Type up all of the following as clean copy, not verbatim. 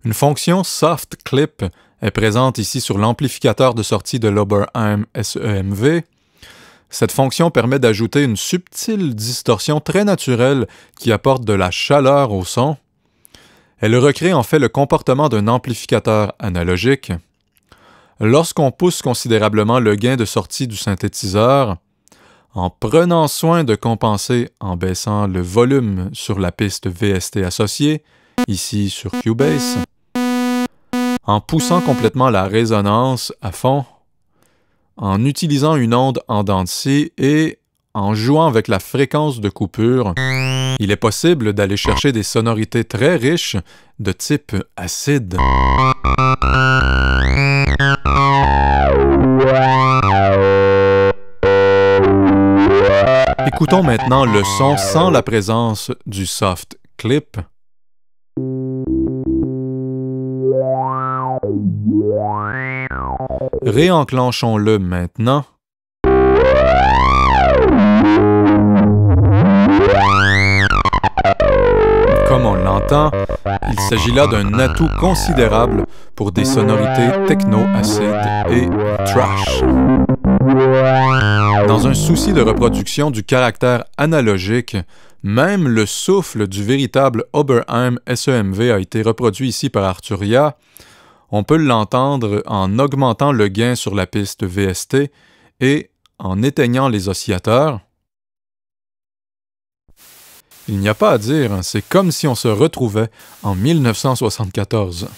Une fonction Soft Clip est présente ici sur l'amplificateur de sortie de l'Oberheim SEMV. Cette fonction permet d'ajouter une subtile distorsion très naturelle qui apporte de la chaleur au son. Elle recrée en fait le comportement d'un amplificateur analogique. Lorsqu'on pousse considérablement le gain de sortie du synthétiseur, en prenant soin de compenser en baissant le volume sur la piste VST associée, ici sur Cubase, en poussant complètement la résonance à fond, en utilisant une onde en dents de scie et en jouant avec la fréquence de coupure, il est possible d'aller chercher des sonorités très riches de type acide. Écoutons maintenant le son sans la présence du soft clip. Réenclenchons-le maintenant. Comme on l'entend, il s'agit là d'un atout considérable pour des sonorités techno-acides et trash. Dans un souci de reproduction du caractère analogique, même le souffle du véritable Oberheim SEMV a été reproduit ici par Arturia. On peut l'entendre en augmentant le gain sur la piste VST et en éteignant les oscillateurs. Il n'y a pas à dire, c'est comme si on se retrouvait en 1974.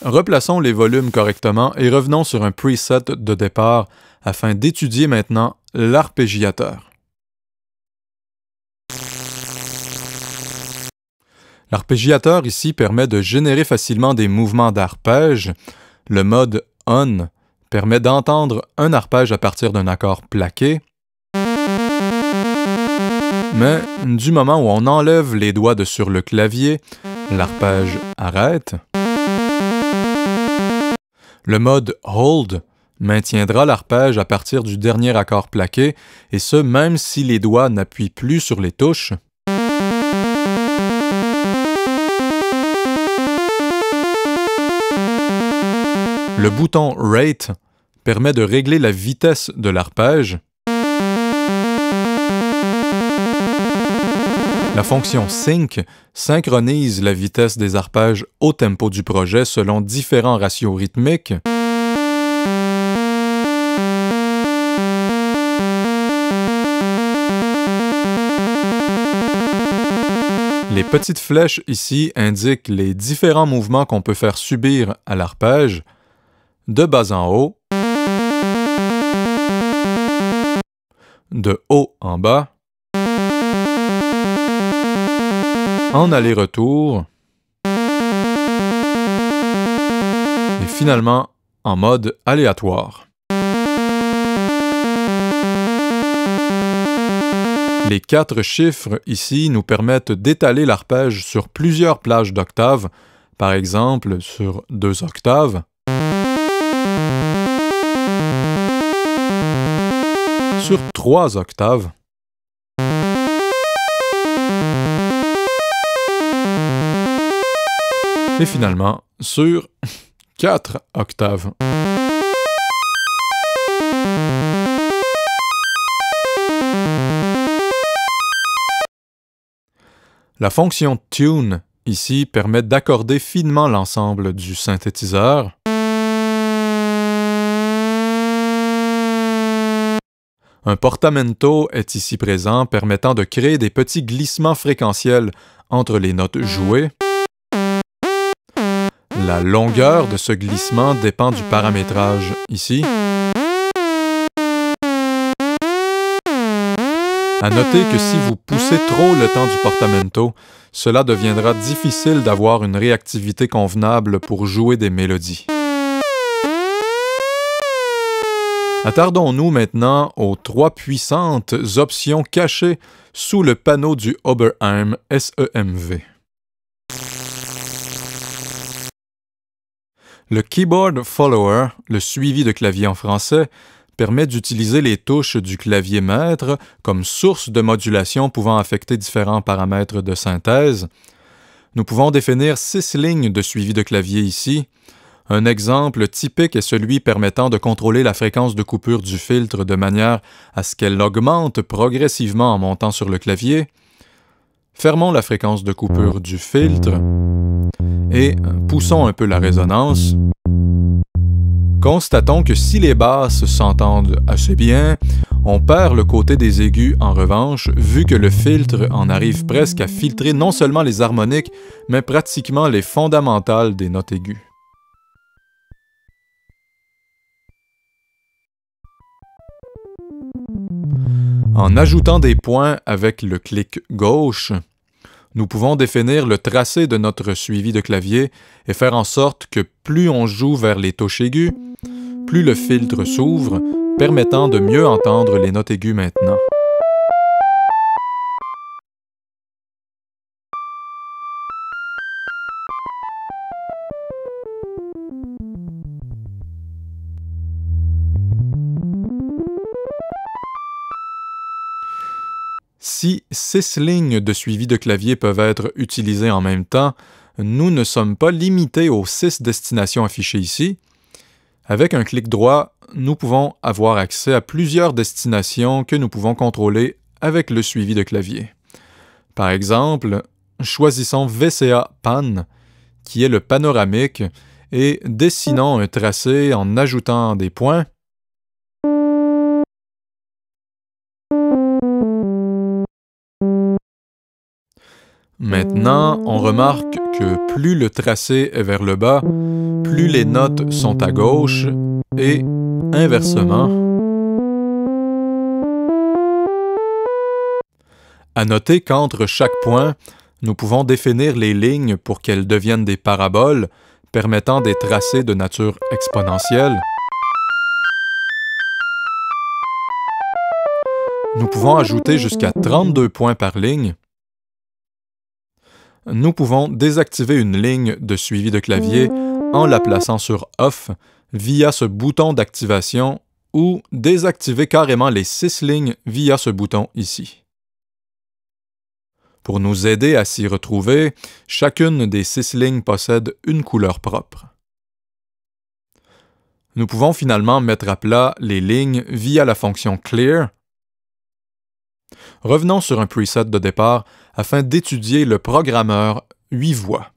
Replaçons les volumes correctement et revenons sur un preset de départ afin d'étudier maintenant l'arpégiateur. L'arpégiateur ici permet de générer facilement des mouvements d'arpège. Le mode On permet d'entendre un arpège à partir d'un accord plaqué. Mais du moment où on enlève les doigts de sur le clavier, l'arpège arrête. Le mode Hold maintiendra l'arpège à partir du dernier accord plaqué, et ce même si les doigts n'appuient plus sur les touches. Le bouton Rate permet de régler la vitesse de l'arpège. La fonction Sync synchronise la vitesse des arpèges au tempo du projet selon différents ratios rythmiques. Les petites flèches ici indiquent les différents mouvements qu'on peut faire subir à l'arpège, de bas en haut, de haut en bas, en aller-retour, et finalement en mode aléatoire. Les 4 chiffres ici nous permettent d'étaler l'arpège sur plusieurs plages d'octaves, par exemple sur 2 octaves, sur 3 octaves, et finalement sur 4 octaves. La fonction Tune, ici, permet d'accorder finement l'ensemble du synthétiseur. Un portamento est ici présent, permettant de créer des petits glissements fréquentiels entre les notes jouées. La longueur de ce glissement dépend du paramétrage ici. À noter que si vous poussez trop le temps du portamento, cela deviendra difficile d'avoir une réactivité convenable pour jouer des mélodies. Attardons-nous maintenant aux 3 puissantes options cachées sous le panneau du Oberheim SEMV. Le Keyboard Follower, le suivi de clavier en français, permet d'utiliser les touches du clavier maître comme source de modulation pouvant affecter différents paramètres de synthèse. Nous pouvons définir 6 lignes de suivi de clavier ici. Un exemple typique est celui permettant de contrôler la fréquence de coupure du filtre de manière à ce qu'elle augmente progressivement en montant sur le clavier. Fermons la fréquence de coupure du filtre et poussons un peu la résonance. Constatons que si les basses s'entendent assez bien, on perd le côté des aigus en revanche, vu que le filtre en arrive presque à filtrer non seulement les harmoniques, mais pratiquement les fondamentales des notes aiguës. En ajoutant des points avec le clic gauche, nous pouvons définir le tracé de notre suivi de clavier et faire en sorte que plus on joue vers les touches aiguës, plus le filtre s'ouvre, permettant de mieux entendre les notes aiguës maintenant. Si 6 lignes de suivi de clavier peuvent être utilisées en même temps, nous ne sommes pas limités aux 6 destinations affichées ici. Avec un clic droit, nous pouvons avoir accès à plusieurs destinations que nous pouvons contrôler avec le suivi de clavier. Par exemple, choisissons VCA Pan, qui est le panoramique, et dessinons un tracé en ajoutant des points. Maintenant, on remarque que plus le tracé est vers le bas, plus les notes sont à gauche et inversement. À noter qu'entre chaque point, nous pouvons définir les lignes pour qu'elles deviennent des paraboles, permettant des tracés de nature exponentielle. Nous pouvons ajouter jusqu'à 32 points par ligne. Nous pouvons désactiver une ligne de suivi de clavier en la plaçant sur Off via ce bouton d'activation ou désactiver carrément les 6 lignes via ce bouton ici. Pour nous aider à s'y retrouver, chacune des 6 lignes possède une couleur propre. Nous pouvons finalement mettre à plat les lignes via la fonction Clear. Revenons sur un preset de départ afin d'étudier le programmeur 8 voix.